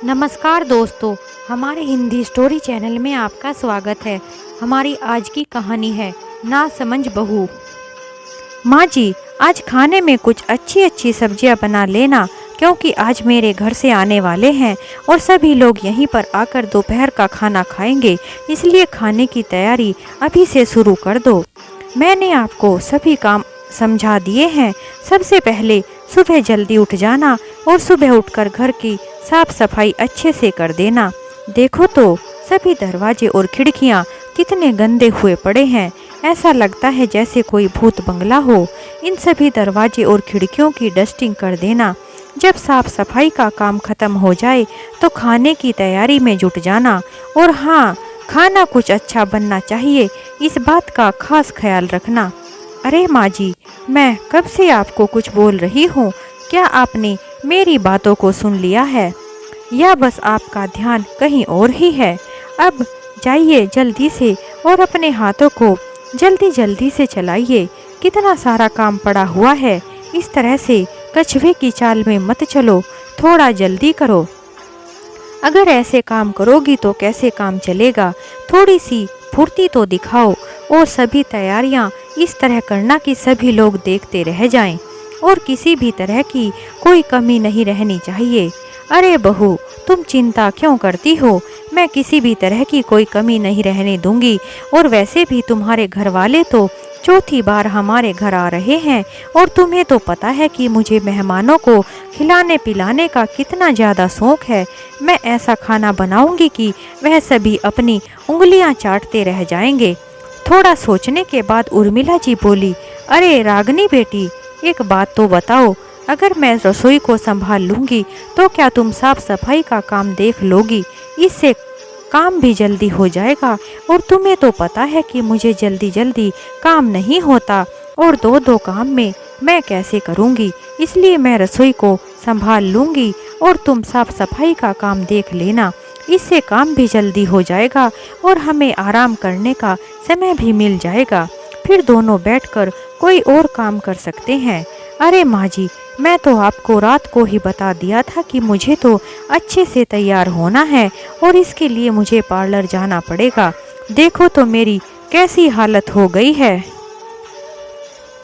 नमस्कार दोस्तों, हमारे हिंदी स्टोरी चैनल में आपका स्वागत है। हमारी आज की कहानी है ना समझ बहू। माँ जी, आज खाने में कुछ अच्छी अच्छी सब्जियाँ बना लेना, क्योंकि आज मेरे घर से आने वाले हैं और सभी लोग यहीं पर आकर दोपहर का खाना खाएंगे, इसलिए खाने की तैयारी अभी से शुरू कर दो। मैंने आपको सभी काम समझा दिए हैं। सबसे पहले सुबह जल्दी उठ जाना और सुबह उठकर घर की साफ सफाई अच्छे से कर देना। देखो तो सभी दरवाजे और खिड़कियां कितने गंदे हुए पड़े हैं। ऐसा लगता है जैसे कोई भूत बंगला हो। इन सभी दरवाजे और खिड़कियों की डस्टिंग कर देना। जब साफ सफाई का काम खत्म हो जाए तो खाने की तैयारी में जुट जाना। और हाँ, खाना कुछ अच्छा बनना चाहिए, इस बात का खास ख्याल रखना। अरे माँ जी, मैं कब से आपको कुछ बोल रही हूँ, क्या आपने मेरी बातों को सुन लिया है या बस आपका ध्यान कहीं और ही है? अब जाइए जल्दी से और अपने हाथों को जल्दी जल्दी से चलाइए। कितना सारा काम पड़ा हुआ है। इस तरह से कछुए की चाल में मत चलो, थोड़ा जल्दी करो। अगर ऐसे काम करोगी तो कैसे काम चलेगा? थोड़ी सी फुर्ती तो दिखाओ। और सभी तैयारियां इस तरह करना कि सभी लोग देखते रह जाएं और किसी भी तरह की कोई कमी नहीं रहनी चाहिए। अरे बहू, तुम चिंता क्यों करती हो? मैं किसी भी तरह की कोई कमी नहीं रहने दूंगी। और वैसे भी तुम्हारे घर वाले तो चौथी बार हमारे घर आ रहे हैं और तुम्हें तो पता है कि मुझे मेहमानों को खिलाने पिलाने का कितना ज़्यादा शौक है। मैं ऐसा खाना बनाऊंगी कि वह सभी अपनी उंगलियां चाटते रह जाएंगे। थोड़ा सोचने के बाद उर्मिला जी बोली, अरे रागनी बेटी, एक बात तो बताओ, अगर मैं रसोई को संभाल लूँगी तो क्या तुम साफ सफाई का काम देख लोगी? इससे काम भी जल्दी हो जाएगा और तुम्हें तो पता है कि मुझे जल्दी जल्दी काम नहीं होता और दो दो काम में मैं कैसे करूँगी। इसलिए मैं रसोई को संभाल लूँगी और तुम साफ सफाई का काम देख लेना। इससे काम भी जल्दी हो जाएगा और हमें आराम करने का समय भी मिल जाएगा। फिर दोनों बैठकर कोई और काम कर सकते हैं। अरे माँ जी, मैं तो आपको रात को ही बता दिया था कि मुझे तो अच्छे से तैयार होना है और इसके लिए मुझे पार्लर जाना पड़ेगा। देखो तो मेरी कैसी हालत हो गई है।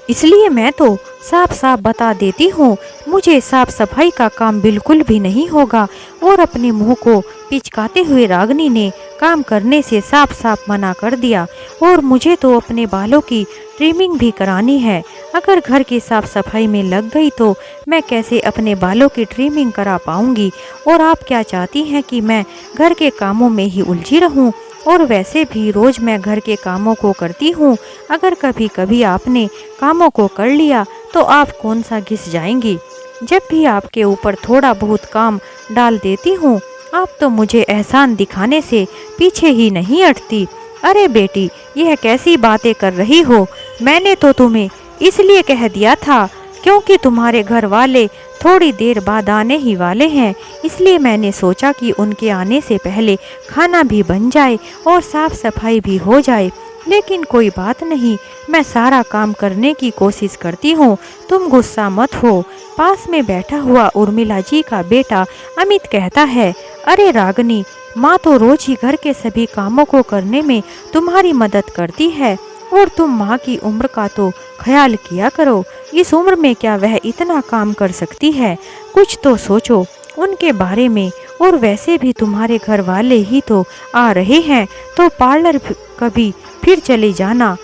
इसलिए मैं तो साफ साफ बता देती हूँ, मुझे साफ सफाई का काम बिल्कुल भी नहीं होगा। और अपने मुंह को पिचकाते हुए रागनी ने काम करने से साफ साफ मना कर दिया। और मुझे तो अपने बालों की ट्रिमिंग भी करानी है। अगर घर की साफ सफाई में लग गई तो मैं कैसे अपने बालों की ट्रिमिंग करा पाऊंगी? और आप क्या चाहती हैं कि मैं घर के कामों में ही उलझी रहूं? और वैसे भी रोज मैं घर के कामों को करती हूँ। अगर कभी कभी आपने कामों को कर लिया तो आप कौन सा घिस जाएंगी? जब भी आपके ऊपर थोड़ा बहुत काम डाल देती हूँ, आप तो मुझे एहसान दिखाने से पीछे ही नहीं हटती। अरे बेटी, यह कैसी बातें कर रही हो? मैंने तो तुम्हें इसलिए कह दिया था क्योंकि तुम्हारे घर वाले थोड़ी देर बाद आने ही वाले हैं। इसलिए मैंने सोचा कि उनके आने से पहले खाना भी बन जाए और साफ सफाई भी हो जाए। लेकिन कोई बात नहीं, मैं सारा काम करने की कोशिश करती हूँ, तुम गुस्सा मत हो। पास में बैठा हुआ उर्मिला जी का बेटा अमित कहता है, अरे रागनी, माँ तो रोज ही घर के सभी कामों को करने में तुम्हारी मदद करती है और तुम माँ की उम्र का तो ख्याल किया करो। इस उम्र में क्या वह इतना काम कर सकती है? कुछ तो सोचो उनके बारे में। और वैसे भी तुम्हारे घर वाले ही तो आ रहे हैं, तो पार्लर कभी फिर चले जाना।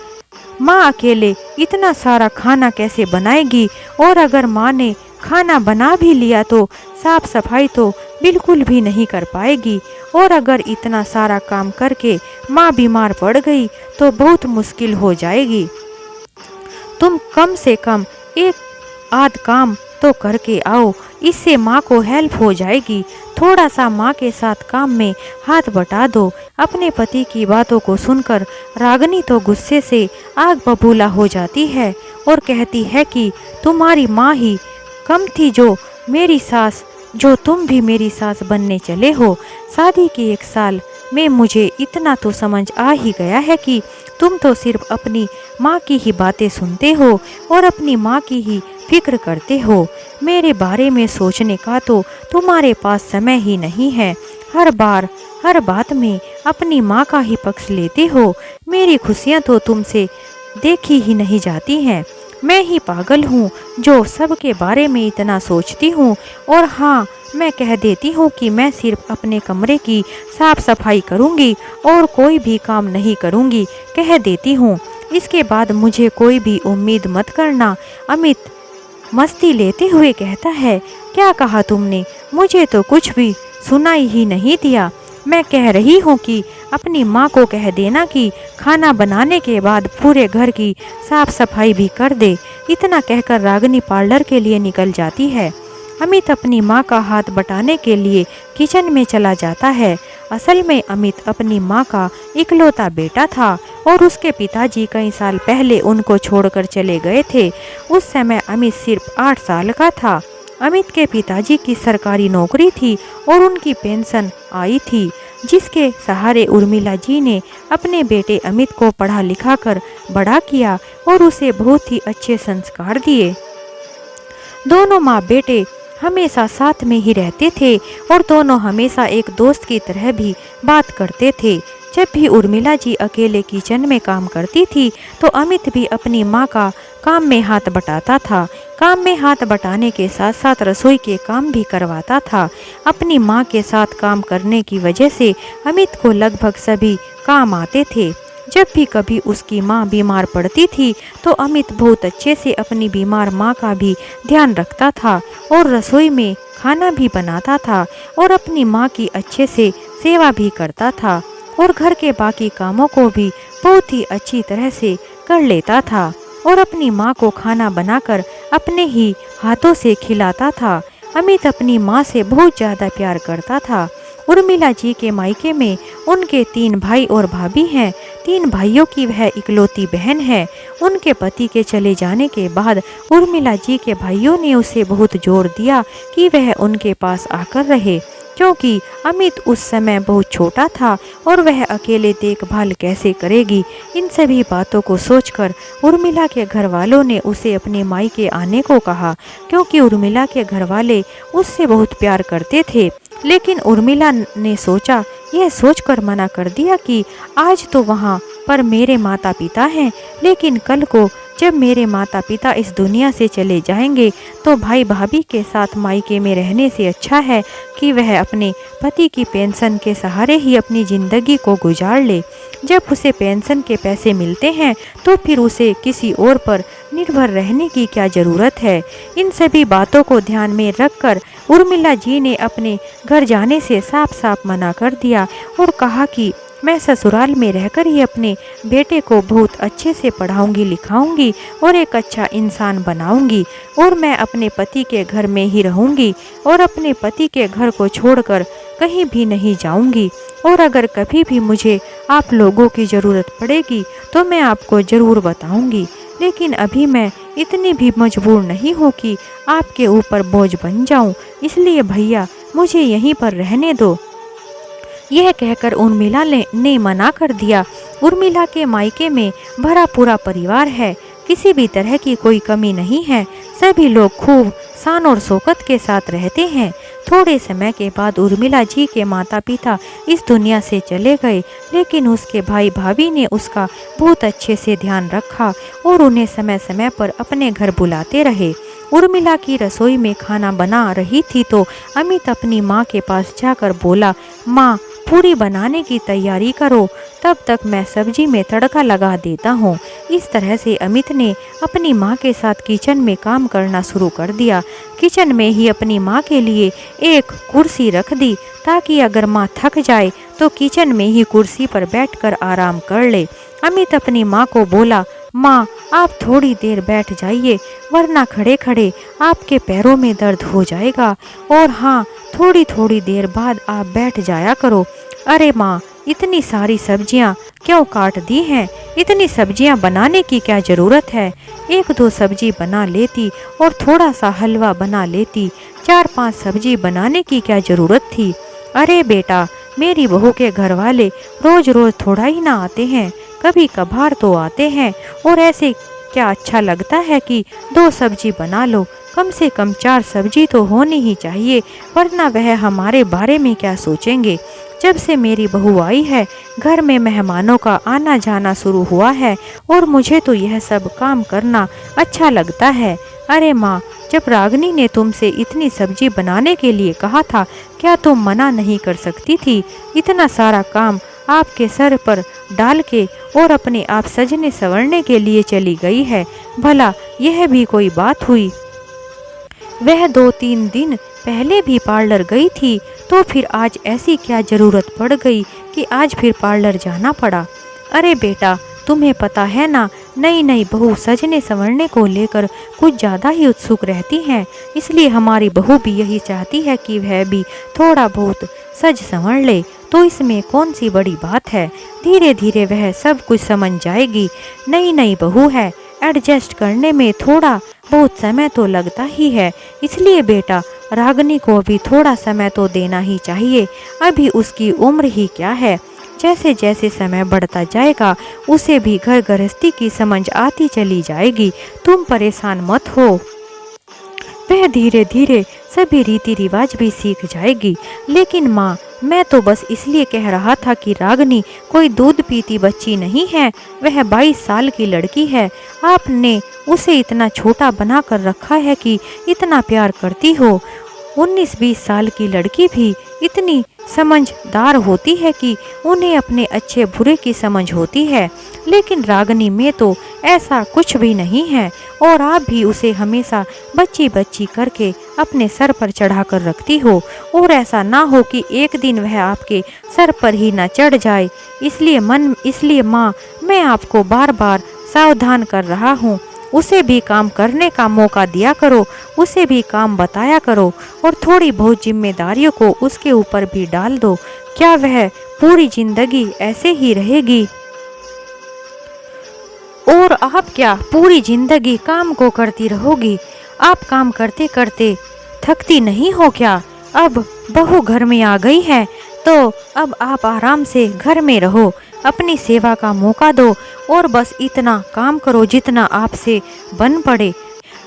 माँ अकेले इतना सारा खाना कैसे बनाएगी? और अगर माँ ने खाना बना भी लिया तो साफ सफाई तो बिल्कुल भी नहीं कर पाएगी। और अगर इतना सारा काम करके माँ बीमार पड़ गई तो बहुत मुश्किल हो जाएगी। तुम कम से कम एक आध काम तो करके आओ, इससे माँ को हेल्प हो जाएगी। थोड़ा सा माँ के साथ काम में हाथ बटा दो। अपने पति की बातों को सुनकर रागनी तो गुस्से से आग बबूला हो जाती है और कहती है कि तुम्हारी माँ ही कम थी जो मेरी सास, जो तुम भी मेरी सास बनने चले हो। शादी के 1 साल में मुझे इतना तो समझ आ ही गया है कि तुम तो सिर्फ अपनी माँ की ही बातें सुनते हो और अपनी माँ की ही फिक्र करते हो। मेरे बारे में सोचने का तो तुम्हारे पास समय ही नहीं है। हर बात में अपनी माँ का ही पक्ष लेते हो। मेरी खुशियाँ तो तुमसे देखी ही नहीं जाती हैं। मैं ही पागल हूँ जो सबके बारे में इतना सोचती हूँ। और हाँ, मैं कह देती हूँ कि मैं सिर्फ अपने कमरे की साफ सफाई करूँगी और कोई भी काम नहीं करूँगी, कह देती हूँ। इसके बाद मुझे कोई भी उम्मीद मत करना। अमित मस्ती लेते हुए कहता है, क्या कहा तुमने? मुझे तो कुछ भी सुनाई ही नहीं दिया। मैं कह रही हूँ कि अपनी माँ को कह देना कि खाना बनाने के बाद पूरे घर की साफ सफाई भी कर दे। इतना कहकर रागिनी पार्लर के लिए निकल जाती है। अमित अपनी माँ का हाथ बटाने के लिए किचन में चला जाता है। असल में अमित अपनी माँ का इकलौता बेटा था और उसके पिताजी कई साल पहले उनको छोड़कर चले गए थे। उस समय अमित सिर्फ 8 साल का था। अमित के पिताजी की सरकारी नौकरी थी और उनकी पेंशन आई थी, जिसके सहारे उर्मिला जी ने अपने बेटे अमित को पढ़ा लिखा कर बड़ा किया और उसे बहुत ही अच्छे संस्कार दिए। दोनों माँ बेटे हमेशा साथ में ही रहते थे और दोनों हमेशा एक दोस्त की तरह भी बात करते थे। जब भी उर्मिला जी अकेले किचन में काम करती थी तो अमित भी अपनी माँ का काम में हाथ बटाता था। काम में हाथ बटाने के साथ साथ रसोई के काम भी करवाता था। अपनी माँ के साथ काम करने की वजह से अमित को लगभग सभी काम आते थे। जब भी कभी उसकी माँ बीमार पड़ती थी तो अमित बहुत अच्छे से अपनी बीमार माँ का भी ध्यान रखता था और रसोई में खाना भी बनाता था और अपनी माँ की अच्छे से सेवा भी करता था और घर के बाकी कामों को भी बहुत ही अच्छी तरह से कर लेता था और अपनी माँ को खाना बनाकर अपने ही हाथों से खिलाता था। अमित अपनी माँ से बहुत ज़्यादा प्यार करता था। उर्मिला जी के मायके में उनके 3 भाई और भाभी हैं। 3 भाइयों की वह इकलौती बहन है। उनके पति के चले जाने के बाद उर्मिला जी के भाइयों ने उसे बहुत जोर दिया कि वह उनके पास आकर रहे, क्योंकि अमित उस समय बहुत छोटा था और वह अकेले देखभाल कैसे करेगी। इन सभी बातों को सोचकर उर्मिला के घर वालों ने उसे अपने मायके आने को कहा, क्योंकि उर्मिला के घर वाले उससे बहुत प्यार करते थे। लेकिन उर्मिला ने यह सोचकर मना कर दिया कि आज तो वहाँ पर मेरे माता पिता हैं, लेकिन कल को जब मेरे माता पिता इस दुनिया से चले जाएंगे तो भाई भाभी के साथ मायके में रहने से अच्छा है कि वह अपने पति की पेंशन के सहारे ही अपनी ज़िंदगी को गुजार ले। जब उसे पेंशन के पैसे मिलते हैं तो फिर उसे किसी और पर निर्भर रहने की क्या ज़रूरत है। इन सभी बातों को ध्यान में रखकर उर्मिला जी ने अपने घर जाने से साफ साफ मना कर दिया और कहा कि मैं ससुराल में रहकर ही अपने बेटे को बहुत अच्छे से पढ़ाऊंगी लिखाऊंगी और एक अच्छा इंसान बनाऊंगी और मैं अपने पति के घर में ही रहूंगी और अपने पति के घर को छोड़कर कहीं भी नहीं जाऊंगी। और अगर कभी भी मुझे आप लोगों की ज़रूरत पड़ेगी तो मैं आपको ज़रूर बताऊंगी, लेकिन अभी मैं इतनी भी मजबूर नहीं हूँ कि आपके ऊपर बोझ बन जाऊँ, इसलिए भैया मुझे यहीं पर रहने दो। यह कहकर उर्मिला ने मना कर दिया। उर्मिला के मायके में भरा पूरा परिवार है, किसी भी तरह की कोई कमी नहीं है। सभी लोग खूब शान और शौकत के साथ रहते हैं। थोड़े समय के बाद उर्मिला जी के माता पिता इस दुनिया से चले गए, लेकिन उसके भाई भाभी ने उसका बहुत अच्छे से ध्यान रखा और उन्हें समय समय पर अपने घर बुलाते रहे। उर्मिला की रसोई में खाना बना रही थी तो अमित अपनी माँ के पास जाकर बोला, माँ पूरी बनाने की तैयारी करो, तब तक मैं सब्जी में तड़का लगा देता हूँ। इस तरह से अमित ने अपनी माँ के साथ किचन में काम करना शुरू कर दिया। किचन में ही अपनी माँ के लिए एक कुर्सी रख दी ताकि अगर माँ थक जाए तो किचन में ही कुर्सी पर बैठकर आराम कर ले। अमित अपनी माँ को बोला, माँ आप थोड़ी देर बैठ जाइए, वरना खड़े खड़े आपके पैरों में दर्द हो जाएगा, और हाँ थोड़ी थोड़ी देर बाद आप बैठ जाया करो। अरे माँ इतनी सारी सब्जियाँ क्यों काट दी हैं? इतनी सब्जियाँ बनाने की क्या ज़रूरत है? 1-2 सब्जी बना लेती और थोड़ा सा हलवा बना लेती। 4-5 सब्जी बनाने की क्या ज़रूरत थी? अरे बेटा, मेरी बहू के घर वाले रोज़ रोज़ थोड़ा ही ना आते हैं, कभी कभार तो आते हैं, और ऐसे क्या अच्छा लगता है कि 2 सब्जी बना लो, कम से कम 4 सब्जी तो होनी ही चाहिए, वरना वह हमारे बारे में क्या सोचेंगे। जब से मेरी बहू आई है, घर में मेहमानों का आना जाना शुरू हुआ है और मुझे तो यह सब काम करना अच्छा लगता है। अरे माँ, जब रागिनी ने तुमसे इतनी सब्जी बनाने के लिए कहा था, क्या तुम मना नहीं कर सकती थी? इतना सारा काम आपके सर पर डाल के और अपने आप सजने संवरने के लिए चली गई है। भला यह भी कोई बात हुई? वह 2-3 दिन पहले भी पार्लर गई थी, तो फिर आज ऐसी क्या ज़रूरत पड़ गई कि आज फिर पार्लर जाना पड़ा? अरे बेटा, तुम्हें पता है ना, नई नई बहू सजने संवरने को लेकर कुछ ज़्यादा ही उत्सुक रहती हैं। इसलिए हमारी बहू भी यही चाहती है कि वह भी थोड़ा बहुत सज संवर ले, तो इसमें कौन सी बड़ी बात है। धीरे धीरे वह सब कुछ समझ जाएगी। नई नई बहू है, एडजस्ट करने में थोड़ा बहुत समय तो लगता ही है। इसलिए बेटा, रागिनी को भी थोड़ा समय तो देना ही चाहिए। अभी उसकी उम्र ही क्या है। जैसे जैसे समय बढ़ता जाएगा, उसे भी घर गृहस्थी की समझ आती चली जाएगी। तुम परेशान मत हो, वह धीरे धीरे सभी रीति रिवाज भी सीख जाएगी। लेकिन माँ, मैं तो बस इसलिए कह रहा था कि रागिनी कोई दूध पीती बच्ची नहीं है, वह 22 साल की लड़की है। आपने उसे इतना छोटा बना कर रखा है कि इतना प्यार करती हो। 19-20 साल की लड़की भी इतनी समझदार होती है कि उन्हें अपने अच्छे बुरे की समझ होती है। लेकिन रागिनी में तो ऐसा कुछ भी नहीं है, और आप भी उसे हमेशा बच्ची बच्ची करके अपने सर पर चढ़ा कर रखती हो। और ऐसा ना हो कि एक दिन वह आपके सर पर ही ना चढ़ जाए। इसलिए माँ, मैं आपको बार बार सावधान कर रहा हूँ। उसे भी काम करने का मौका दिया करो, उसे भी काम बताया करो, और थोड़ी बहुत जिम्मेदारियों को उसके ऊपर भी डाल दो। क्या वह पूरी जिंदगी ऐसे ही रहेगी? और आप क्या पूरी जिंदगी काम को करती रहोगी? आप काम करते करते थकती नहीं हो क्या? अब बहू घर में आ गई है, तो अब आप आराम से घर में रहो, अपनी सेवा का मौका दो, और बस इतना काम करो जितना आपसे बन पड़े।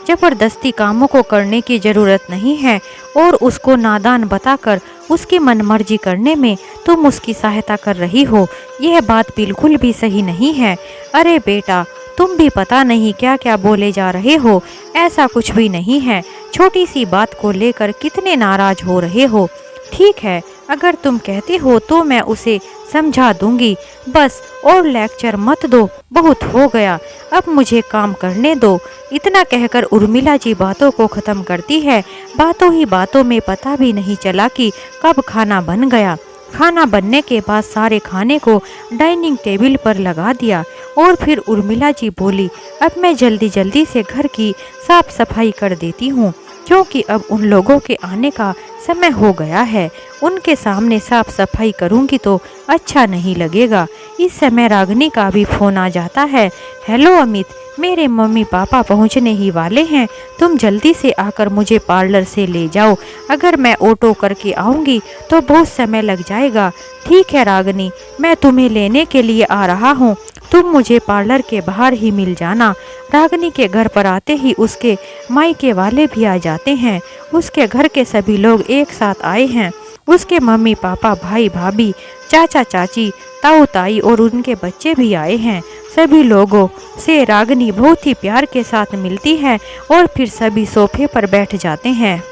जबरदस्ती कामों को करने की ज़रूरत नहीं है, और उसको नादान बताकर उसकी मनमर्जी करने में तुम उसकी सहायता कर रही हो। यह बात बिल्कुल भी सही नहीं है। अरे बेटा, तुम भी पता नहीं क्या क्या बोले जा रहे हो। ऐसा कुछ भी नहीं है। छोटी सी बात को लेकर कितने नाराज हो रहे हो। ठीक है, अगर तुम कहते हो तो मैं उसे समझा दूंगी। बस और लेक्चर मत दो, बहुत हो गया, अब मुझे काम करने दो। इतना कहकर उर्मिला जी बातों को ख़त्म करती है। बातों ही बातों में पता भी नहीं चला कि कब खाना बन गया। खाना बनने के बाद सारे खाने को डाइनिंग टेबल पर लगा दिया, और फिर उर्मिला जी बोली, अब मैं जल्दी जल्दी से घर की साफ सफाई कर देती हूँ, क्योंकि अब उन लोगों के आने का समय हो गया है। उनके सामने साफ सफाई करूँगी तो अच्छा नहीं लगेगा। इस समय रागिनी का भी फ़ोन आ जाता है। हेलो अमित, मेरे मम्मी पापा पहुंचने ही वाले हैं, तुम जल्दी से आकर मुझे पार्लर से ले जाओ। अगर मैं ऑटो करके आऊँगी तो बहुत समय लग जाएगा। ठीक है रागिनी, मैं तुम्हें लेने के लिए आ रहा हूँ, तुम मुझे पार्लर के बाहर ही मिल जाना। रागिनी के घर पर आते ही उसके मायके वाले भी आ जाते हैं। उसके घर के सभी लोग एक साथ आए हैं। उसके मम्मी पापा, भाई भाभी, चाचा चाची, ताऊ ताई और उनके बच्चे भी आए हैं। सभी लोगों से रागिनी बहुत ही प्यार के साथ मिलती है, और फिर सभी सोफे पर बैठ जाते हैं।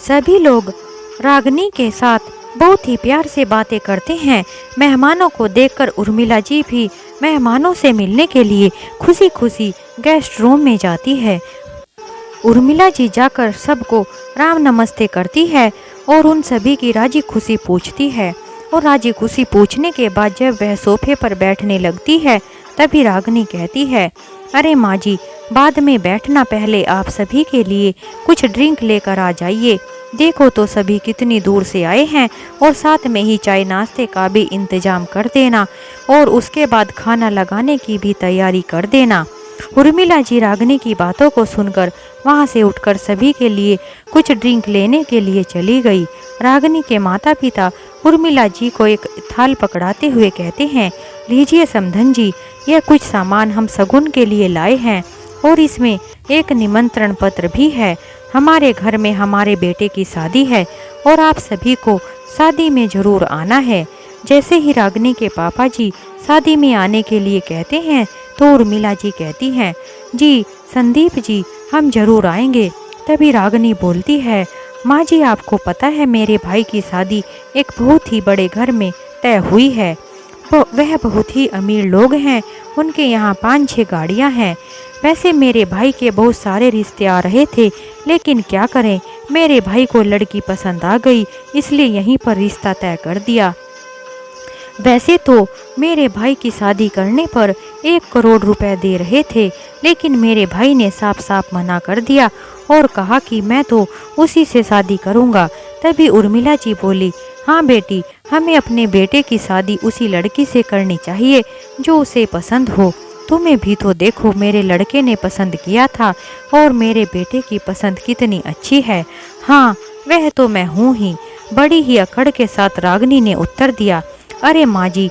सभी लोग रागिनी के साथ बहुत ही प्यार से बातें करते हैं। मेहमानों को देखकर उर्मिला जी भी मेहमानों से मिलने के लिए खुशी खुशी गेस्ट रूम में जाती है। उर्मिला जी जाकर सबको राम नमस्ते करती है, और उन सभी की राजी खुशी पूछती है। और राजी खुशी पूछने के बाद जब वह सोफे पर बैठने लगती है, तभी रागिनी कहती है, अरे माँ जी, बाद में बैठना, पहले आप सभी के लिए कुछ ड्रिंक लेकर आ जाइए। देखो तो सभी कितनी दूर से आए हैं, और साथ में ही चाय नाश्ते का भी इंतजाम कर देना, और उसके बाद खाना लगाने की भी तैयारी कर देना। उर्मिला जी रागिनी की बातों को सुनकर वहां से उठकर सभी के लिए कुछ ड्रिंक लेने के लिए चली गई। रागिनी के माता पिता उर्मिला जी को एक थाल पकड़ाते हुए कहते हैं, लीजिए समधन जी, यह कुछ सामान हम शगुन के लिए लाए हैं और इसमें एक निमंत्रण पत्र भी है। हमारे घर में हमारे बेटे की शादी है और आप सभी को शादी में जरूर आना है। जैसे ही रागिनी के पापा जी शादी में आने के लिए कहते हैं तो उर्मिला जी कहती हैं, जी संदीप जी हम जरूर आएंगे। तभी रागिनी बोलती है, माँ जी आपको पता है मेरे भाई की शादी एक बहुत ही बड़े घर में तय हुई है। वह बहुत ही अमीर लोग हैं, उनके यहाँ 5-6 गाड़ियाँ हैं। वैसे मेरे भाई के बहुत सारे रिश्ते आ रहे थे, लेकिन क्या करें, मेरे भाई को लड़की पसंद आ गई, इसलिए यहीं पर रिश्ता तय कर दिया। वैसे तो मेरे भाई की शादी करने पर 1 करोड़ रुपए दे रहे थे, लेकिन मेरे भाई ने साफ साफ मना कर दिया और कहा कि मैं तो उसी से शादी करूंगा। तभी उर्मिला जी बोली, हाँ बेटी, हमें अपने बेटे की शादी उसी लड़की से करनी चाहिए जो उसे पसंद हो। तुम्हें भी तो देखो, मेरे लड़के ने पसंद किया था और मेरे बेटे की पसंद कितनी अच्छी है। हाँ वह तो मैं हूँ ही। बड़ी ही अकड़ के साथ रागिनी ने उत्तर दिया, अरे माँ जी,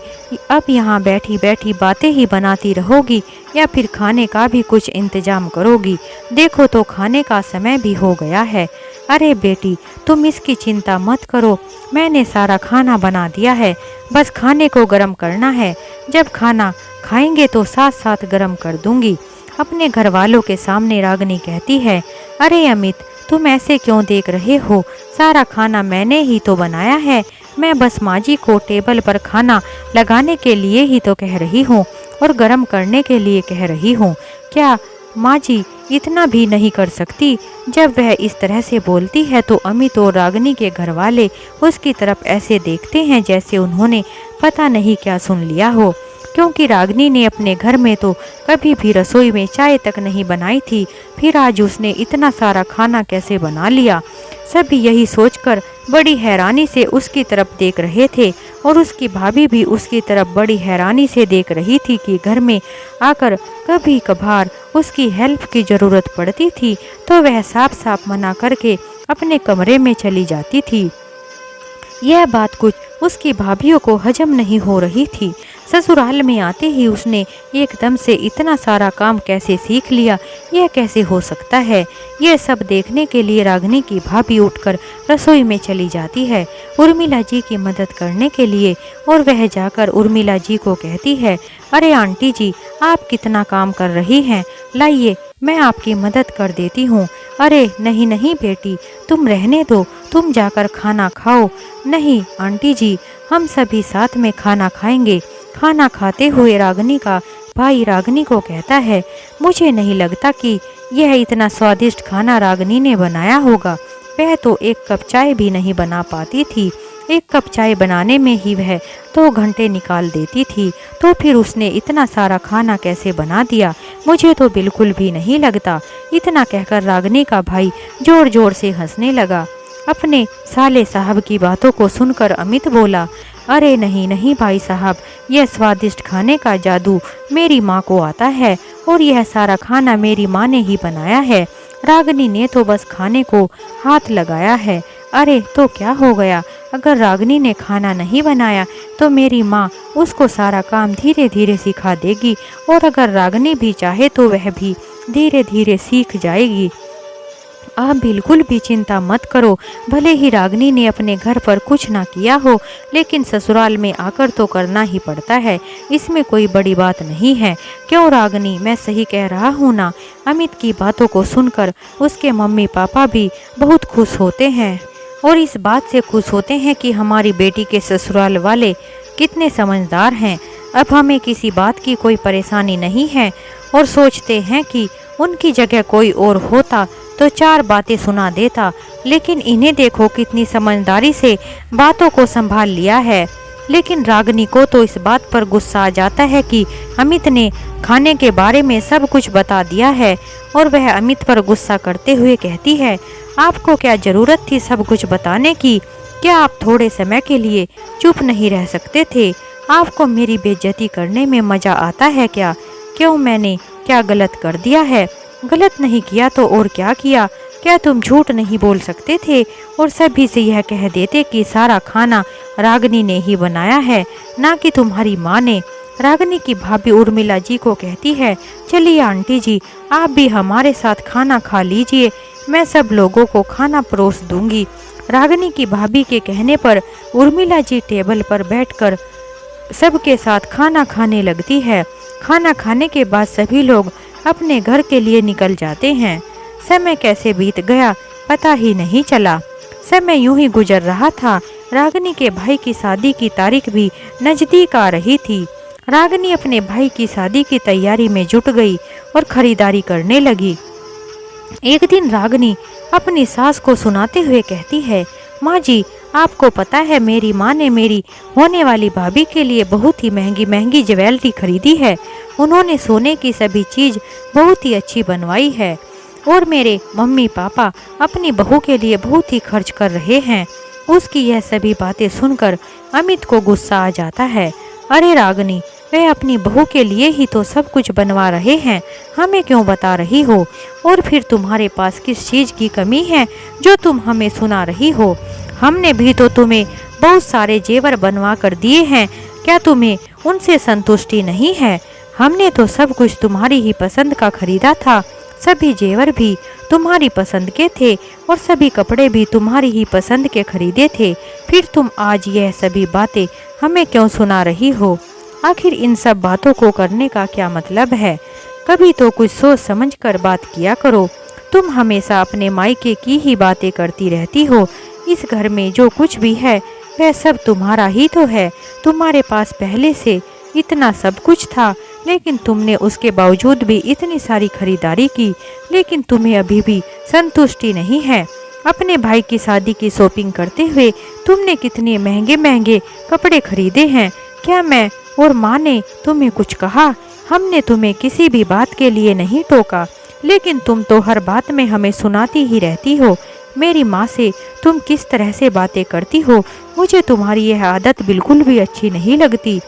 अब यहाँ बैठी बैठी बातें ही बनाती रहोगी या फिर खाने का भी कुछ इंतजाम करोगी? देखो तो खाने का समय भी हो गया है। अरे बेटी तुम इसकी चिंता मत करो, मैंने सारा खाना बना दिया है, बस खाने को गर्म करना है। जब खाना खाएंगे तो साथ साथ गर्म कर दूंगी। अपने घर वालों के सामने रागिनी कहती है, अरे अमित तुम ऐसे क्यों देख रहे हो, सारा खाना मैंने ही तो बनाया है। मैं बस माँ जी को टेबल पर खाना लगाने के लिए ही तो कह रही हूँ और गर्म करने के लिए कह रही हूँ। क्या माँ जी इतना भी नहीं कर सकती? जब वह इस तरह से बोलती है तो अमित और रागिनी के घर वाले उसकी तरफ ऐसे देखते हैं जैसे उन्होंने पता नहीं क्या सुन लिया हो, क्योंकि रागिनी ने अपने घर में तो कभी भी रसोई में चाय तक नहीं बनाई थी, फिर आज उसने इतना सारा खाना कैसे बना लिया। सभी यही सोचकर बड़ी हैरानी से उसकी तरफ देख रहे थे और उसकी भाभी भी उसकी तरफ बड़ी हैरानी से देख रही थी कि घर में आकर कभी कभार उसकी हेल्प की ज़रूरत पड़ती थी तो वह साफ साफ मना करके अपने कमरे में चली जाती थी। यह बात कुछ उसकी भाभीयों को हजम नहीं हो रही थी। ससुराल में आते ही उसने एकदम से इतना सारा काम कैसे सीख लिया, यह कैसे हो सकता है? यह सब देखने के लिए रागिनी की भाभी उठकर रसोई में चली जाती है उर्मिला जी की मदद करने के लिए और वह जाकर उर्मिला जी को कहती है, अरे आंटी जी आप कितना काम कर रही हैं, लाइए मैं आपकी मदद कर देती हूँ। अरे नहीं नहीं बेटी तुम रहने दो, तुम जाकर खाना खाओ। नहीं आंटी जी हम सभी साथ में खाना खाएंगे। खाना खाते हुए रागिनी का भाई रागिनी को कहता है, मुझे नहीं लगता कि यह इतना स्वादिष्ट खाना रागिनी ने बनाया होगा। वह तो 1 कप चाय भी नहीं बना पाती थी। 1 कप चाय बनाने में ही वह 2 घंटे निकाल देती थी, तो फिर उसने इतना सारा खाना कैसे बना दिया? मुझे तो बिल्कुल भी नहीं लगता। इतना कहकर रागिनी का भाई जोर जोर से हंसने लगा। अपने साले साहब की बातों को सुनकर अमित बोला, अरे नहीं नहीं भाई साहब, यह स्वादिष्ट खाने का जादू मेरी माँ को आता है और यह सारा खाना मेरी माँ ने ही बनाया है। रागिनी ने तो बस खाने को हाथ लगाया है। अरे तो क्या हो गया, अगर रागिनी ने खाना नहीं बनाया तो मेरी माँ उसको सारा काम धीरे धीरे सिखा देगी और अगर रागिनी भी चाहे तो वह भी धीरे धीरे सीख जाएगी। आप बिल्कुल भी चिंता मत करो, भले ही रागिनी ने अपने घर पर कुछ ना किया हो, लेकिन ससुराल में आकर तो करना ही पड़ता है, इसमें कोई बड़ी बात नहीं है। क्यों रागिनी, मैं सही कह रहा हूँ ना? अमित की बातों को सुनकर उसके मम्मी पापा भी बहुत खुश होते हैं और इस बात से खुश होते हैं कि हमारी बेटी के ससुराल वाले कितने समझदार हैं। अब हमें किसी बात की कोई परेशानी नहीं है और सोचते हैं कि उनकी जगह कोई और होता तो 4 बातें सुना देता, लेकिन इन्हें देखो कितनी समझदारी से बातों को संभाल लिया है। लेकिन रागिनी को तो इस बात पर गुस्सा आ जाता है कि अमित ने खाने के बारे में सब कुछ बता दिया है और वह अमित पर गुस्सा करते हुए कहती है, आपको क्या ज़रूरत थी सब कुछ बताने की? क्या आप थोड़े समय के लिए चुप नहीं रह सकते थे? आपको मेरी बेइज्जती करने में मज़ा आता है क्या? क्यों, मैंने क्या गलत कर दिया है? गलत नहीं किया तो और क्या किया? क्या तुम झूठ नहीं बोल सकते थे और सभी से यह कह देते कि सारा खाना रागिनी ने ही बनाया है, ना कि तुम्हारी माँ ने? रागिनी की भाभी उर्मिला जी को कहती है, चलिए आंटी जी, आप भी हमारे साथ खाना खा लीजिए, मैं सब लोगों को खाना परोस दूंगी। रागिनी की भाभी के कहने पर उर्मिला जी टेबल पर बैठकर सबके साथ खाना खाने लगती है। खाना खाने के बाद सभी लोग अपने घर के लिए निकल जाते हैं। समय कैसे बीत गया पता ही नहीं चला। समय यूं ही गुजर रहा था। रागिनी के भाई की शादी की तारीख भी नजदीक आ रही थी। रागिनी अपने भाई की शादी की तैयारी में जुट गई और खरीदारी करने लगी। एक दिन रागिनी अपनी सास को सुनाते हुए कहती है, माँ जी, आपको पता है मेरी माँ ने मेरी होने वाली भाभी के लिए बहुत ही महंगी महंगी ज्वेलरी खरीदी है। उन्होंने सोने की सभी चीज बहुत ही अच्छी बनवाई है और मेरे मम्मी पापा अपनी बहू के लिए बहुत ही खर्च कर रहे हैं। उसकी यह सभी बातें सुनकर अमित को गुस्सा आ जाता है। अरे रागिनी, वे अपनी बहू के लिए ही तो सब कुछ बनवा रहे हैं, हमें क्यों बता रही हो? और फिर तुम्हारे पास किस चीज की कमी है जो तुम हमें सुना रही हो? हमने भी तो तुम्हें बहुत सारे जेवर बनवा कर दिए हैं, क्या तुम्हें उनसे संतुष्टि नहीं है? हमने तो सब कुछ तुम्हारी ही पसंद का खरीदा था, सभी जेवर भी तुम्हारी पसंद के थे और सभी कपड़े भी तुम्हारी ही पसंद के खरीदे थे। फिर तुम आज यह सभी बातें हमें क्यों सुना रही हो? आखिर इन सब बातों को करने का क्या मतलब है? कभी तो कुछ सोच समझ कर बात किया करो। तुम हमेशा अपने मायके की ही बातें करती रहती हो। इस घर में जो कुछ भी है वह सब तुम्हारा ही तो है। तुम्हारे पास पहले से इतना सब कुछ था, लेकिन तुमने उसके बावजूद भी इतनी सारी खरीदारी की, लेकिन तुम्हें अभी भी संतुष्टि नहीं है। अपने भाई की शादी की शॉपिंग करते हुए तुमने कितने महंगे महंगे कपड़े खरीदे हैं। क्या मैं और माँ ने तुम्हें कुछ कहा? हमने तुम्हें किसी भी बात के लिए नहीं टोका, लेकिन तुम तो हर बात में हमें सुनाती ही रहती हो। मेरी माँ से तुम किस तरह से बातें करती हो, मुझे तुम्हारी यह आदत बिल्कुल भी अच्छी नहीं लगती।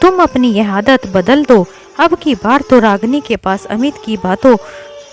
तुम अपनी यह आदत बदल दो। अब की बार तो रागिनी के पास अमित की बातों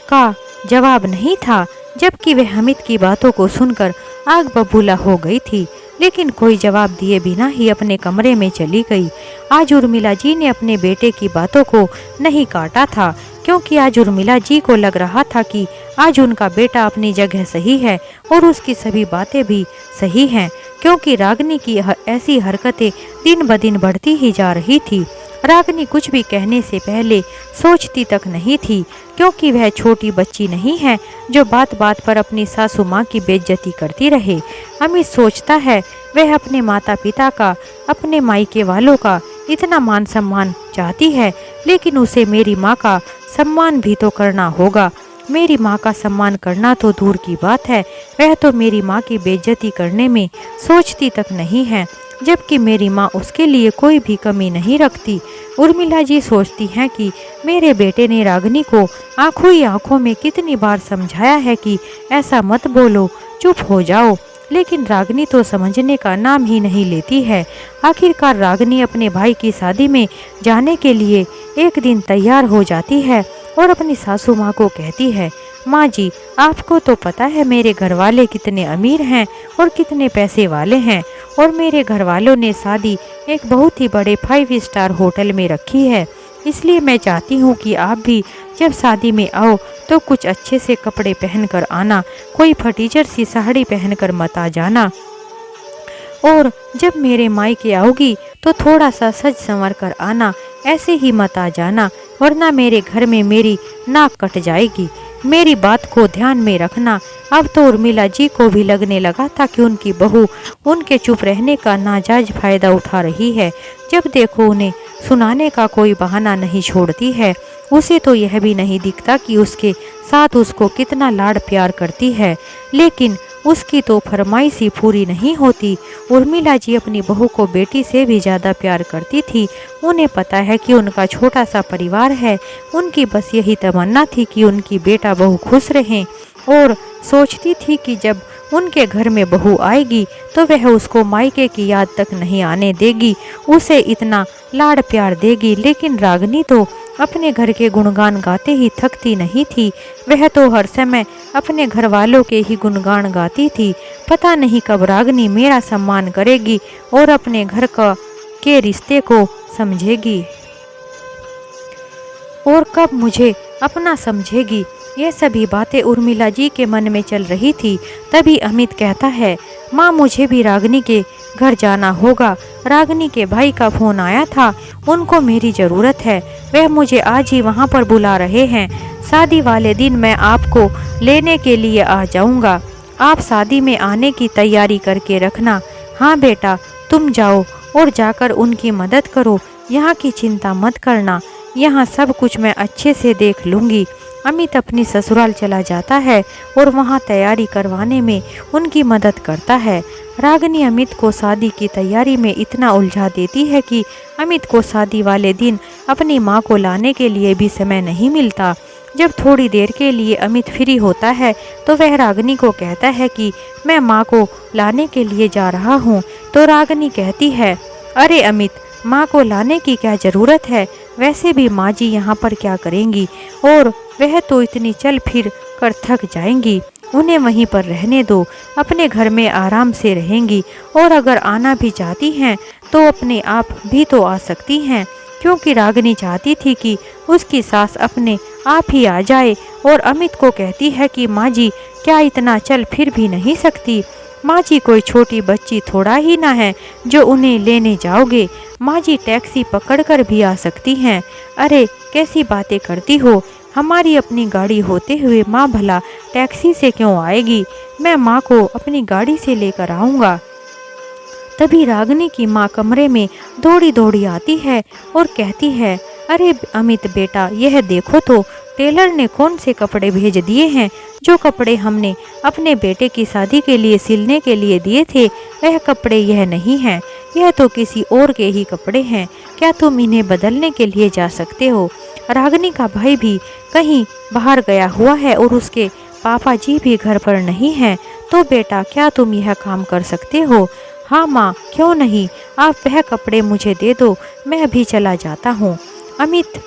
का जवाब नहीं था, जबकि वह अमित की बातों को सुनकर आग बबूला हो गई थी, लेकिन कोई जवाब दिए बिना ही अपने कमरे में चली गई। आज उर्मिला जी ने अपने बेटे की बातों को नहीं काटा था, क्योंकि आज उर्मिला जी को लग रहा था कि आज उनका बेटा अपनी जगह सही है और उसकी सभी बातें भी सही हैं, क्योंकि रागिनी की ऐसी हरकतें दिन ब दिन बढ़ती ही जा रही थी। रागिनी कुछ भी कहने से पहले सोचती तक नहीं थी, क्योंकि वह छोटी बच्ची नहीं है जो बात बात पर अपनी सासू माँ की बेइज्जती करती रहे। अमित सोचता है वह अपने माता पिता का, अपने मायके वालों का इतना मान सम्मान चाहती है, लेकिन उसे मेरी माँ का सम्मान भी तो करना होगा। मेरी माँ का सम्मान करना तो दूर की बात है, वह तो मेरी माँ की बेइज्जती करने में सोचती तक नहीं है, जबकि मेरी माँ उसके लिए कोई भी कमी नहीं रखती। उर्मिला जी सोचती हैं कि मेरे बेटे ने रागिनी को आंखों ही आंखों में कितनी बार समझाया है कि ऐसा मत बोलो, चुप हो जाओ, लेकिन रागिनी तो समझने का नाम ही नहीं लेती है। आखिरकार रागिनी अपने भाई की शादी में जाने के लिए एक दिन तैयार हो जाती है और अपनी सासू माँ को कहती है, माँ जी, आपको तो पता है मेरे घर वाले कितने अमीर हैं और कितने पैसे वाले हैं, और मेरे घर वालों ने शादी एक बहुत ही बड़े 5 स्टार होटल में रखी है। इसलिए मैं चाहती हूँ कि आप भी जब शादी में आओ तो कुछ अच्छे से कपड़े पहनकर आना, कोई फटीचर सी साड़ी पहनकर मत आ जाना, और जब मेरे मायके आओगी तो थोड़ा सा सज संवर कर आना, ऐसे ही मत आ जाना, वरना मेरे घर में मेरी नाक कट जाएगी। मेरी बात को ध्यान में रखना। अब तो उर्मिला जी को भी लगने लगा था कि उनकी बहू उनके चुप रहने का नाजायज फायदा उठा रही है। जब देखो उन्हें सुनाने का कोई बहाना नहीं छोड़ती है। उसे तो यह भी नहीं दिखता कि उसके साथ उसको कितना लाड प्यार करती है, लेकिन उसकी तो फरमाइश ही पूरी नहीं होती। उर्मिला जी अपनी बहू को बेटी से भी ज़्यादा प्यार करती थी। उन्हें पता है कि उनका छोटा सा परिवार है, उनकी बस यही तमन्ना थी कि उनकी बेटा बहू खुश रहें, और सोचती थी कि जब उनके घर में बहू आएगी तो वह उसको मायके की याद तक नहीं आने देगी, उसे इतना लाड प्यार देगी। लेकिन रागिनी तो अपने घर के गुणगान गाते ही थकती नहीं थी। वह तो हर समय अपने घर वालों के ही गुणगान गाती थी। पता नहीं कब रागिनी मेरा सम्मान करेगी और अपने घर का के रिश्ते को समझेगी और कब मुझे अपना समझेगी। ये सभी बातें उर्मिला जी के मन में चल रही थी। तभी अमित कहता है, माँ मुझे भी रागिनी के घर जाना होगा। रागिनी के भाई का फ़ोन आया था, उनको मेरी ज़रूरत है। वह मुझे आज ही वहाँ पर बुला रहे हैं। शादी वाले दिन मैं आपको लेने के लिए आ जाऊँगा। आप शादी में आने की तैयारी करके रखना। हाँ बेटा, तुम जाओ और जाकर उनकी मदद करो। यहाँ की चिंता मत करना, यहाँ सब कुछ मैं अच्छे से देख लूँगी। अमित अपनी ससुराल चला जाता है और वहाँ तैयारी करवाने में उनकी मदद करता है। रागिनी अमित को शादी की तैयारी में इतना उलझा देती है कि अमित को शादी वाले दिन अपनी माँ को लाने के लिए भी समय नहीं मिलता। जब थोड़ी देर के लिए अमित फ्री होता है तो वह रागिनी को कहता है कि मैं माँ को लाने के लिए जा रहा हूँ। तो रागिनी कहती है, अरे अमित, माँ को लाने की क्या ज़रूरत है? वैसे भी माँ जी यहाँ पर क्या करेंगी, और वह तो इतनी चल फिर कर थक जाएंगी। उन्हें वहीं पर रहने दो, अपने घर में आराम से रहेंगी। और अगर आना भी चाहती हैं तो अपने आप भी तो आ सकती हैं, क्योंकि रागिनी चाहती थी कि उसकी सास अपने आप ही आ जाए। और अमित को कहती है कि माँ जी क्या इतना चल फिर भी नहीं सकती? माँ जी कोई छोटी बच्ची थोड़ा ही ना है जो उन्हें लेने जाओगे। माँ जी टैक्सी पकड़कर भी आ सकती हैं। अरे कैसी बातें करती हो, हमारी अपनी गाड़ी होते हुए माँ भला टैक्सी से क्यों आएगी? मैं माँ को अपनी गाड़ी से लेकर आऊँगा। तभी रागिनी की माँ कमरे में दौड़ी दौड़ी आती है और कहती है, अरे अमित बेटा, यह देखो तो टेलर ने कौन से कपड़े भेज दिए हैं। जो कपड़े हमने अपने बेटे की शादी के लिए सिलने के लिए दिए थे, वह कपड़े यह नहीं हैं। यह तो किसी और के ही कपड़े हैं। क्या तुम इन्हें बदलने के लिए जा सकते हो? रागिनी का भाई भी कहीं बाहर गया हुआ है और उसके पापा जी भी घर पर नहीं हैं। तो बेटा क्या तुम यह काम कर सकते हो? हाँ माँ, क्यों नहीं, आप वह कपड़े मुझे दे दो, मैं अभी चला जाता हूँ। अमित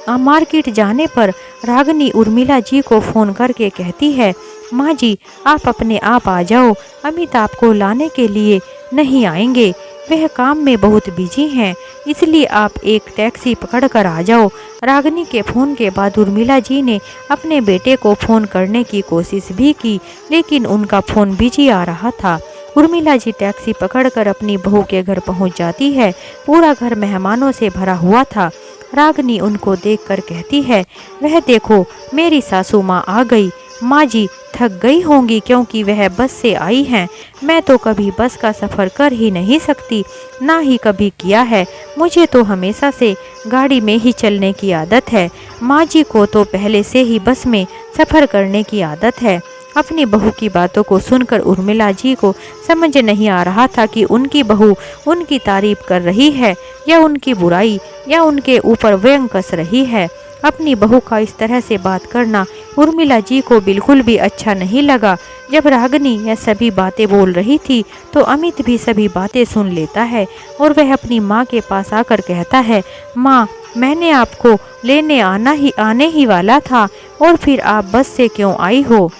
मार्केट जाने पर रागिनी उर्मिला जी को फ़ोन करके कहती है, माँ जी आप अपने आप आ जाओ, अमित आपको लाने के लिए नहीं आएंगे। वह काम में बहुत बिजी हैं, इसलिए आप एक टैक्सी पकड़ कर आ जाओ। रागिनी के फ़ोन के बाद उर्मिला जी ने अपने बेटे को फ़ोन करने की कोशिश भी की, लेकिन उनका फ़ोन बिजी आ रहा था। उर्मिला जी टैक्सी पकड़कर अपनी बहू के घर पहुंच जाती है। पूरा घर मेहमानों से भरा हुआ था। रागिनी उनको देखकर कहती है, वह देखो मेरी सासू माँ आ गई। माँ जी थक गई होंगी क्योंकि वह बस से आई हैं। मैं तो कभी बस का सफ़र कर ही नहीं सकती, ना ही कभी किया है। मुझे तो हमेशा से गाड़ी में ही चलने की आदत है। माँ जी को तो पहले से ही बस में सफ़र करने की आदत है। अपनी बहू की बातों को सुनकर उर्मिला जी को समझ नहीं आ रहा था कि उनकी बहू उनकी तारीफ कर रही है या उनकी बुराई या उनके ऊपर व्यंग कस रही है। अपनी बहू का इस तरह से बात करना उर्मिला जी को बिल्कुल भी अच्छा नहीं लगा। जब रागिनी यह सभी बातें बोल रही थी तो अमित भी सभी बातें सुन लेता है और वह अपनी माँ के पास आकर कहता है, माँ मैंने आपको लेने आने ही वाला था और फिर आप बस से क्यों आई हो?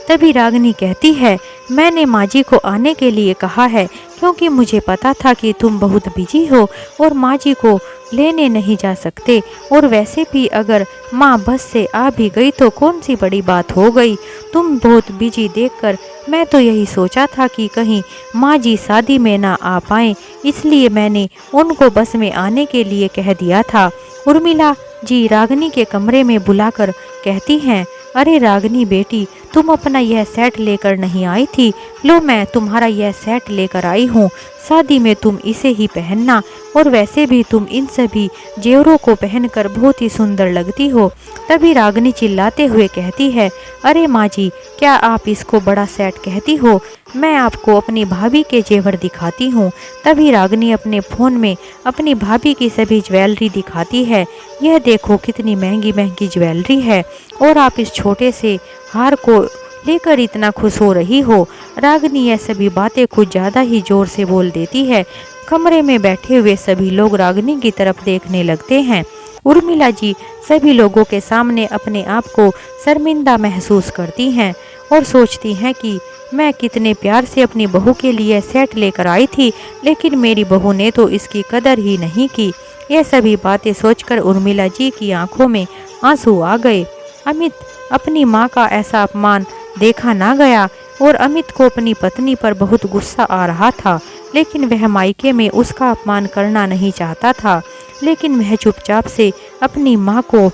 तभी रागिनी कहती है, मैंने माँ जी को आने के लिए कहा है क्योंकि मुझे पता था कि तुम बहुत बिजी हो और माँ जी को लेने नहीं जा सकते। और वैसे भी अगर माँ बस से आ भी गई तो कौन सी बड़ी बात हो गई। तुम बहुत बिजी देखकर मैं तो यही सोचा था कि कहीं माँ जी शादी में ना आ पाएँ, इसलिए मैंने उनको बस में आने के लिए कह दिया था। उर्मिला जी रागिनी के कमरे में बुलाकर कहती हैं, अरे रागिनी बेटी, तुम अपना यह सेट लेकर नहीं आई थी। लो मैं तुम्हारा यह सेट लेकर आई हूँ, शादी में तुम इसे ही पहनना। और वैसे भी तुम इन सभी जेवरों को पहनकर बहुत ही सुंदर लगती हो। तभी रागिनी चिल्लाते हुए कहती है, अरे माँ जी क्या आप इसको बड़ा सेट कहती हो? मैं आपको अपनी भाभी के जेवर दिखाती हूँ। तभी रागिनी अपने फ़ोन में अपनी भाभी की सभी ज्वेलरी दिखाती है। यह देखो कितनी महंगी महंगी ज्वेलरी है और आप इस छोटे से हार को लेकर इतना खुश हो रही हो। रागिनी यह सभी बातें कुछ ज़्यादा ही जोर से बोल देती है। कमरे में बैठे हुए सभी लोग रागिनी की तरफ देखने लगते हैं। उर्मिला जी सभी लोगों के सामने अपने आप को शर्मिंदा महसूस करती हैं और सोचती हैं कि मैं कितने प्यार से अपनी बहू के लिए सेट लेकर आई थी, लेकिन मेरी बहू ने तो इसकी कदर ही नहीं की। यह सभी बातें सोचकर उर्मिला जी की आंखों में आंसू आ गए। अमित, अपनी माँ का ऐसा अपमान देखा ना गया और अमित को अपनी पत्नी पर बहुत गुस्सा आ रहा था, लेकिन वह मायके में उसका अपमान करना नहीं चाहता था। लेकिन वह चुपचाप से अपनी माँ को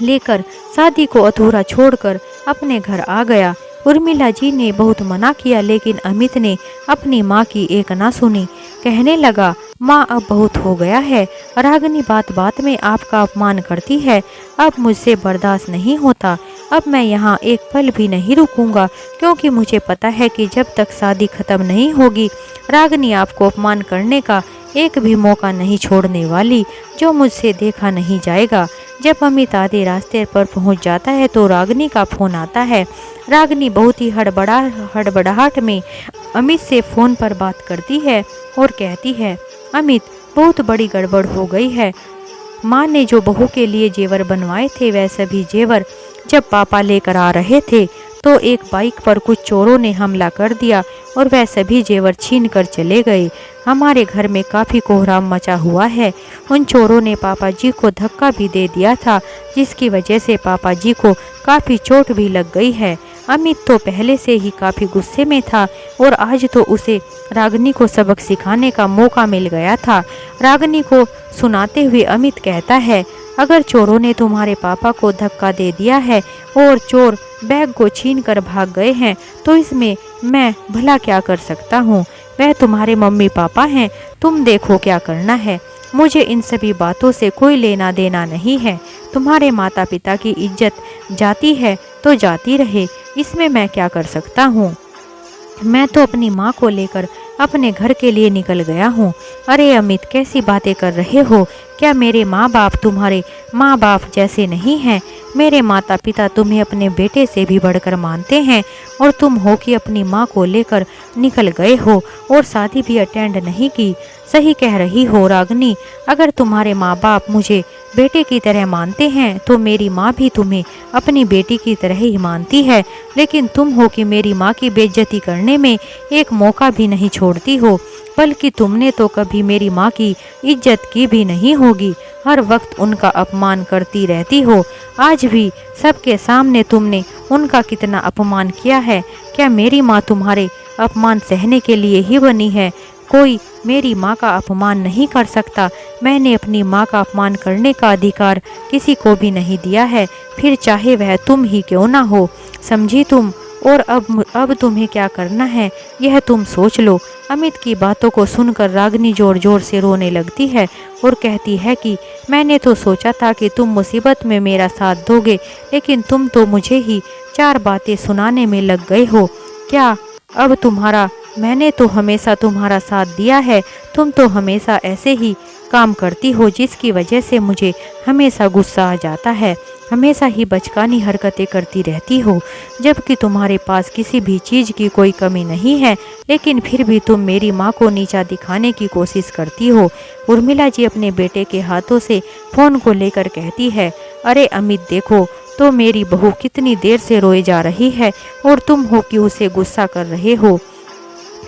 लेकर शादी को अधूरा छोड़कर अपने घर आ गया। उर्मिला जी ने बहुत मना किया, लेकिन अमित ने अपनी माँ की एक ना सुनी। कहने लगा, माँ अब बहुत हो गया है, रागिनी बात बात में आपका अपमान करती है, अब मुझसे बर्दाश्त नहीं होता। अब मैं यहाँ एक पल भी नहीं रुकूंगा, क्योंकि मुझे पता है कि जब तक शादी खत्म नहीं होगी रागिनी आपको अपमान करने का एक भी मौका नहीं छोड़ने वाली, जो मुझसे देखा नहीं जाएगा। जब अमित आधे रास्ते पर पहुंच जाता है तो रागिनी का फोन आता है। रागिनी बहुत ही हड़बड़ाहट में अमित से फ़ोन पर बात करती है और कहती है, अमित, बहुत बड़ी गड़बड़ हो गई है। माँ ने जो बहू के लिए जेवर बनवाए थे वह सभी जेवर जब पापा लेकर आ रहे थे तो एक बाइक पर कुछ चोरों ने हमला कर दिया और वह सभी जेवर छीन कर चले गए। हमारे घर में काफ़ी कोहराम मचा हुआ है। उन चोरों ने पापा जी को धक्का भी दे दिया था, जिसकी वजह से पापा जी को काफ़ी चोट भी लग गई है। अमित तो पहले से ही काफ़ी गुस्से में था और आज तो उसे रागिनी को सबक सिखाने का मौका मिल गया था। रागिनी को सुनाते हुए अमित कहता है, अगर चोरों ने तुम्हारे पापा को धक्का दे दिया है और चोर बैग को छीन कर भाग गए हैं तो इसमें मैं भला क्या कर सकता हूँ। वह तुम्हारे मम्मी पापा हैं, तुम देखो क्या करना है। मुझे इन सभी बातों से कोई लेना देना नहीं है। तुम्हारे माता पिता की इज्जत जाती है तो जाती रहे, इसमें मैं क्या कर सकता हूँ। मैं तो अपनी माँ को लेकर अपने घर के लिए निकल गया हूँ। अरे अमित, कैसी बातें कर रहे हो? क्या मेरे माँ बाप तुम्हारे माँ बाप जैसे नहीं हैं? मेरे माता पिता तुम्हें अपने बेटे से भी बढ़कर मानते हैं और तुम हो कि अपनी माँ को लेकर निकल गए हो और शादी भी अटेंड नहीं की। सही कह रही हो रागिनी, अगर तुम्हारे माँ बाप मुझे बेटे की तरह मानते हैं तो मेरी माँ भी तुम्हें अपनी बेटी की तरह ही मानती है, लेकिन तुम हो कि मेरी माँ की बेइज्जती करने में एक मौका भी नहीं छोड़ती हो, बल्कि तुमने तो कभी मेरी माँ की इज्जत की भी नहीं होगी। हर वक्त उनका अपमान करती रहती हो। आज भी सबके सामने तुमने उनका कितना अपमान किया है। क्या मेरी माँ तुम्हारे अपमान सहने के लिए ही बनी है? कोई मेरी माँ का अपमान नहीं कर सकता। मैंने अपनी माँ का अपमान करने का अधिकार किसी को भी नहीं दिया है, फिर चाहे वह तुम ही क्यों ना हो। समझी तुम? और अब तुम्हें क्या करना है यह तुम सोच लो। अमित की बातों को सुनकर रागिनी जोर जोर से रोने लगती है और कहती है कि मैंने तो सोचा था कि तुम मुसीबत में मेरा साथ दोगे, लेकिन तुम तो मुझे ही चार बातें सुनाने में लग गए हो। क्या अब तुम्हारा? मैंने तो हमेशा तुम्हारा साथ दिया है, तुम तो हमेशा ऐसे ही काम करती हो जिसकी वजह से मुझे हमेशा गुस्सा आ जाता है। हमेशा ही बचकानी हरकतें करती रहती हो, जबकि तुम्हारे पास किसी भी चीज़ की कोई कमी नहीं है, लेकिन फिर भी तुम मेरी माँ को नीचा दिखाने की कोशिश करती हो। उर्मिला जी अपने बेटे के हाथों से फ़ोन को लेकर कहती है, अरे अमित देखो तो मेरी बहू कितनी देर से रोए जा रही है और तुम हो कि उसे गुस्सा कर रहे हो।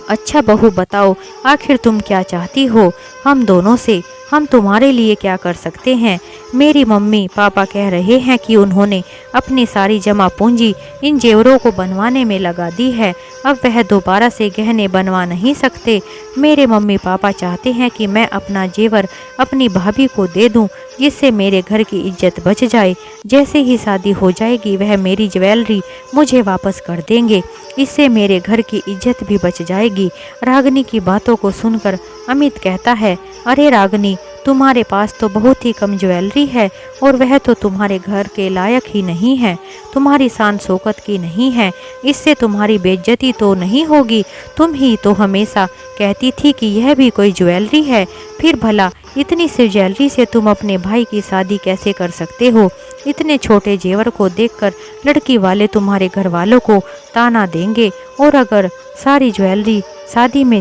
अच्छा बहू बताओ, आखिर तुम क्या चाहती हो हम दोनों से? हम तुम्हारे लिए क्या कर सकते हैं? मेरी मम्मी पापा कह रहे हैं कि उन्होंने अपनी सारी जमा पूंजी इन जेवरों को बनवाने में लगा दी है। अब वह दोबारा से गहने बनवा नहीं सकते। मेरे मम्मी पापा चाहते हैं कि मैं अपना जेवर अपनी भाभी को दे दूं, जिससे मेरे घर की इज्जत बच जाए। जैसे ही शादी हो जाएगी वह मेरी ज्वेलरी मुझे वापस कर देंगे, इससे मेरे घर की इज्जत भी बच जाएगी। रागिनी की बातों को सुनकर अमित कहता है, अरे रागिनी, तुम्हारे पास तो बहुत ही कम ज्वेलरी है और वह तो तुम्हारे घर के लायक ही नहीं है, तुम्हारी शान शौकत की नहीं है, इससे तुम्हारी बेइज्जती तो नहीं होगी। तुम ही तो हमेशा कहती थी कि यह भी कोई ज्वेलरी है, फिर भला इतनी सी ज्वेलरी से तुम अपने भाई की शादी कैसे कर सकते हो? इतने छोटे जेवर को देखकर लड़की वाले तुम्हारे घर वालों को ताना देंगे, और अगर सारी ज्वेलरी शादी में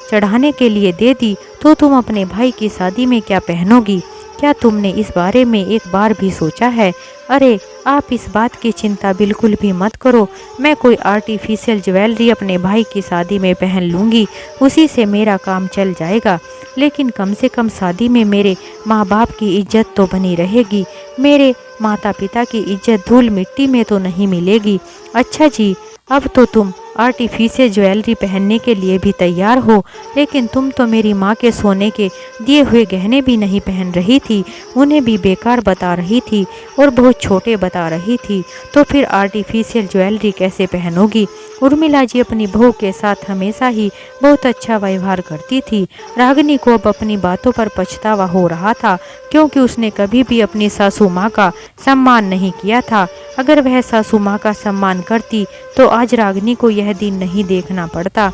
चढ़ाने के लिए दे दी तो तुम अपने भाई की शादी में क्या पहनोगी? क्या तुमने इस बारे में एक बार भी सोचा है? अरे आप इस बात की चिंता बिल्कुल भी मत करो, मैं कोई आर्टिफिशियल ज्वेलरी अपने भाई की शादी में पहन लूँगी, उसी से मेरा काम चल जाएगा। लेकिन कम से कम शादी में मेरे माँ बाप की इज्जत तो बनी रहेगी, मेरे माता पिता की इज्जत धूल मिट्टी में तो नहीं मिलेगी। अच्छा जी, अब तो तुम आर्टिफिशियल ज्वेलरी पहनने के लिए भी तैयार हो, लेकिन तुम तो मेरी माँ के सोने के दिए हुए गहने भी नहीं पहन रही थी, उन्हें भी बेकार बता रही थी और बहुत छोटे बता रही थी, तो फिर आर्टिफिशियल ज्वेलरी कैसे पहनोगी? उर्मिला जी अपनी बहू के साथ हमेशा ही बहुत अच्छा व्यवहार करती थी। रागिनी को अब अपनी बातों पर पछतावा हो रहा था, क्योंकि उसने कभी भी अपनी सासू माँ का सम्मान नहीं किया था। अगर वह सासू माँ का सम्मान करती तो आज रागिनी को यह दिन नहीं देखना पड़ता।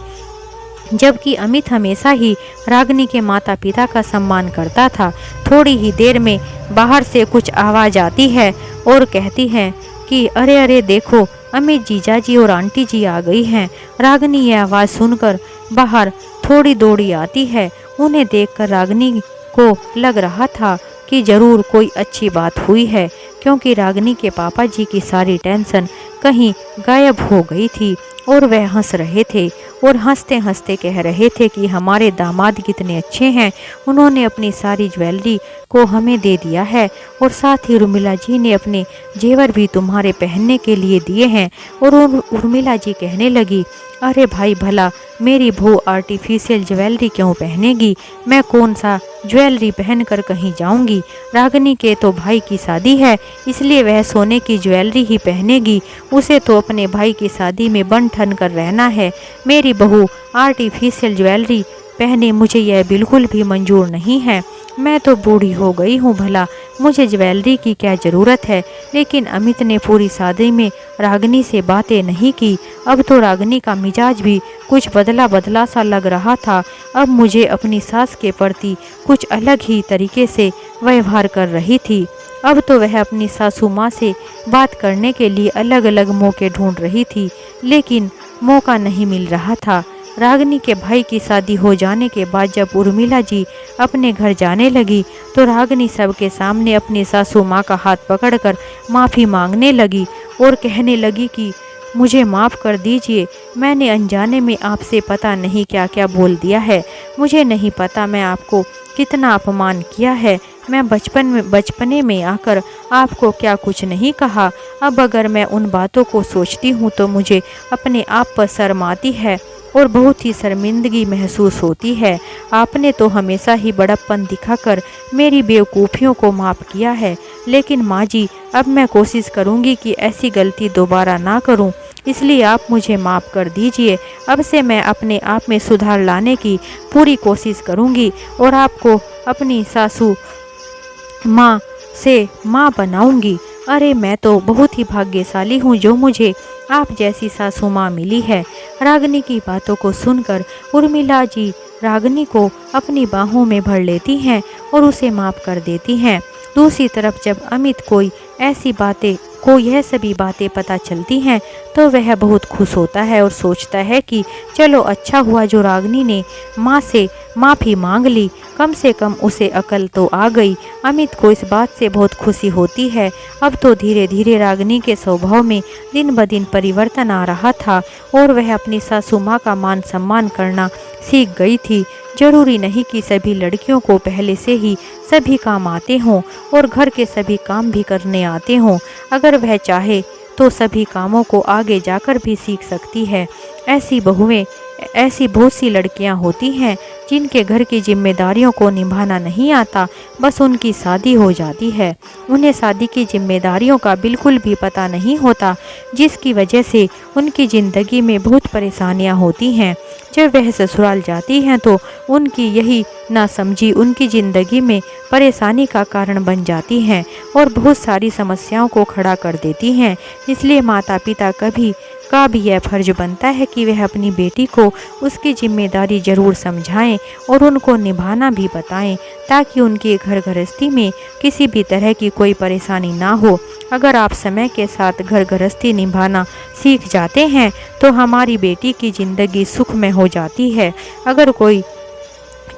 जबकि अमित हमेशा ही रागिनी के माता पिता का सम्मान करता था। थोड़ी ही देर में बाहर से कुछ आवाज़ आती है और कहती है कि अरे अरे देखो, अमित जीजा जी और आंटी जी आ गई हैं। रागिनी यह आवाज़ सुनकर बाहर थोड़ी दौड़ी आती है। उन्हें देखकर रागिनी को लग रहा था कि जरूर कोई अच्छी बात हुई है, क्योंकि रागिनी के पापा जी की सारी टेंशन कहीं गायब हो गई थी और वह हंस रहे थे और हंसते हंसते कह रहे थे कि हमारे दामाद कितने अच्छे हैं, उन्होंने अपनी सारी ज्वेलरी को हमें दे दिया है और साथ ही उर्मिला जी ने अपने जेवर भी तुम्हारे पहनने के लिए दिए हैं। और उर्मिला जी कहने लगी, अरे भाई भला मेरी बहू आर्टिफिशियल ज्वेलरी क्यों पहनेगी? मैं कौन सा ज्वेलरी पहनकर कहीं जाऊंगी? रागिनी के तो भाई की शादी है, इसलिए वह सोने की ज्वेलरी ही पहनेगी। उसे तो अपने भाई की शादी में बन ठन कर रहना है। मेरी बहू आर्टिफिशियल ज्वेलरी पहने, मुझे यह बिल्कुल भी मंजूर नहीं है। मैं तो बूढ़ी हो गई हूँ, भला मुझे ज्वेलरी की क्या ज़रूरत है? लेकिन अमित ने पूरी शादी में रागिनी से बातें नहीं की। अब तो रागिनी का मिजाज भी कुछ बदला बदला सा लग रहा था। अब मुझे अपनी सास के प्रति कुछ अलग ही तरीके से व्यवहार कर रही थी। अब तो वह अपनी सासू माँ से बात करने के लिए अलग अलग मौके ढूंढ रही थी, लेकिन मौका नहीं मिल रहा था। रागिनी के भाई की शादी हो जाने के बाद जब उर्मिला जी अपने घर जाने लगी तो रागिनी सबके सामने अपनी सासू माँ का हाथ पकड़कर माफ़ी मांगने लगी और कहने लगी कि मुझे माफ़ कर दीजिए, मैंने अनजाने में आपसे पता नहीं क्या क्या बोल दिया है। मुझे नहीं पता मैं आपको कितना अपमान किया है। मैं बचपने में आकर आपको क्या कुछ नहीं कहा। अब अगर मैं उन बातों को सोचती हूँ तो मुझे अपने आप पर शर्म आती है और बहुत ही शर्मिंदगी महसूस होती है। आपने तो हमेशा ही बड़प्पन दिखाकर मेरी बेवकूफ़ियों को माफ़ किया है, लेकिन माँ जी अब मैं कोशिश करूँगी कि ऐसी गलती दोबारा ना करूँ, इसलिए आप मुझे माफ़ कर दीजिए। अब से मैं अपने आप में सुधार लाने की पूरी कोशिश करूँगी और आपको अपनी सासू माँ से माँ बनाऊँगी। अरे मैं तो बहुत ही भाग्यशाली हूँ जो मुझे आप जैसी सासू माँ मिली है। रागिनी की बातों को सुनकर उर्मिला जी रागिनी को अपनी बाहों में भर लेती हैं और उसे माफ़ कर देती हैं। दूसरी तरफ जब अमित को यह सभी बातें पता चलती हैं तो वह बहुत खुश होता है और सोचता है कि चलो अच्छा हुआ जो रागिनी ने माँ से माफ़ी मांग ली, कम से कम उसे अकल तो आ गई। अमित को इस बात से बहुत खुशी होती है। अब तो धीरे धीरे रागिनी के स्वभाव में दिन ब दिन परिवर्तन आ रहा था और वह अपनी सासू माँ का मान सम्मान करना सीख गई थी। जरूरी नहीं कि सभी लड़कियों को पहले से ही सभी काम आते हों और घर के सभी काम भी करने आते हों। अगर वह चाहे तो सभी कामों को आगे जाकर भी सीख सकती है। ऐसी बहुत सी लड़कियां होती हैं जिनके घर की जिम्मेदारियों को निभाना नहीं आता, बस उनकी शादी हो जाती है, उन्हें शादी की जिम्मेदारियों का बिल्कुल भी पता नहीं होता, जिसकी वजह से उनकी ज़िंदगी में बहुत परेशानियां होती हैं। जब वह ससुराल जाती हैं तो उनकी यही नासमझी उनकी ज़िंदगी में परेशानी का कारण बन जाती हैं और बहुत सारी समस्याओं को खड़ा कर देती हैं। इसलिए माता पिता का भी यह फर्ज बनता है कि वह अपनी बेटी को उसकी जिम्मेदारी जरूर समझाएं और उनको निभाना भी बताएं, ताकि उनकी घर गृहस्थी में किसी भी तरह की कोई परेशानी ना हो। अगर आप समय के साथ घर गृहस्थी निभाना सीख जाते हैं तो हमारी बेटी की ज़िंदगी सुखमय हो जाती है। अगर कोई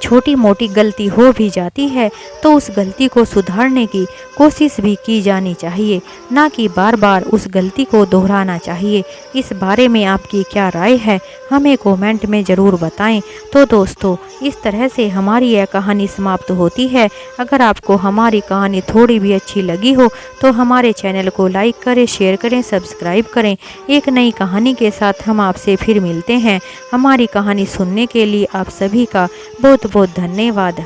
छोटी मोटी गलती हो भी जाती है तो उस गलती को सुधारने की कोशिश भी की जानी चाहिए, ना कि बार बार उस गलती को दोहराना चाहिए। इस बारे में आपकी क्या राय है, हमें कमेंट में ज़रूर बताएं। तो दोस्तों, इस तरह से हमारी यह कहानी समाप्त होती है। अगर आपको हमारी कहानी थोड़ी भी अच्छी लगी हो तो हमारे चैनल को लाइक करें, शेयर करें, सब्सक्राइब करें। एक नई कहानी के साथ हम आपसे फिर मिलते हैं। हमारी कहानी सुनने के लिए आप सभी का बहुत बहुत धन्यवाद।